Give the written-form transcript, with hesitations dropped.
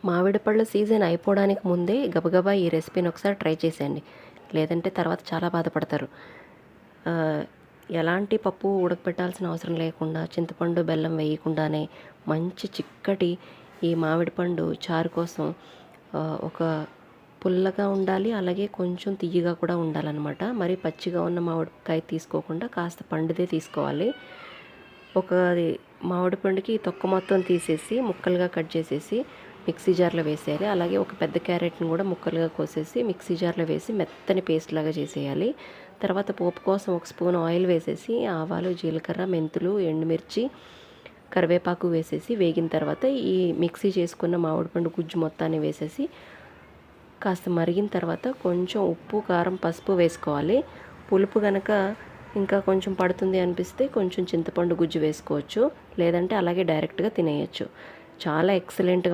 మామిడి పళ్ళ సీజన్ అయిపోవడానికి ముందే గబగబా ఈ రెసిపీని ఒకసారి ట్రై చేసేయండి. లేదంటే తర్వాత చాలా బాధపడతారు. ఎలాంటి పప్పు ఉడకబెట్టాల్సిన అవసరం లేకుండా, చింతపండు, బెల్లం వేయకుండానే మంచి చిక్కటి ఈ మామిడి పండు చారు కోసం ఒక పుల్లగా ఉండాలి. అలాగే కొంచెం తియ్యగా కూడా ఉండాలన్నమాట. మరి పచ్చిగా ఉన్న మామిడికాయ తీసుకోకుండా కాస్త పండుదే తీసుకోవాలి. మామిడి పండుకి తొక్క మొత్తం తీసేసి ముక్కలుగా కట్ చేసేసి మిక్సీ జార్లో వేసేయాలి. అలాగే ఒక పెద్ద క్యారెట్ని కూడా ముక్కలుగా కోసేసి మిక్సీ జార్లో వేసి మెత్తని పేస్ట్ లాగా చేసేయాలి. తర్వాత పోపు కోసం ఒక స్పూన్ ఆయిల్ వేసేసి ఆవాలు, జీలకర్ర, మెంతులు, ఎండుమిర్చి, కరివేపాకు వేసేసి వేగిన తర్వాత ఈ మిక్సీ చేసుకున్న మామిడి పండు గుజ్జు మొత్తాన్ని వేసేసి కాస్త మరిగిన తర్వాత కొంచెం ఉప్పు, కారం, పసుపు వేసుకోవాలి. పులుపు కనుక ఇంకా కొంచెం పడుతుంది అనిపిస్తే కొంచెం చింతపండు గుజ్జు వేసుకోవచ్చు. లేదంటే అలాగే డైరెక్ట్గా తినేయచ్చు. చాలా ఎక్సలెంట్గా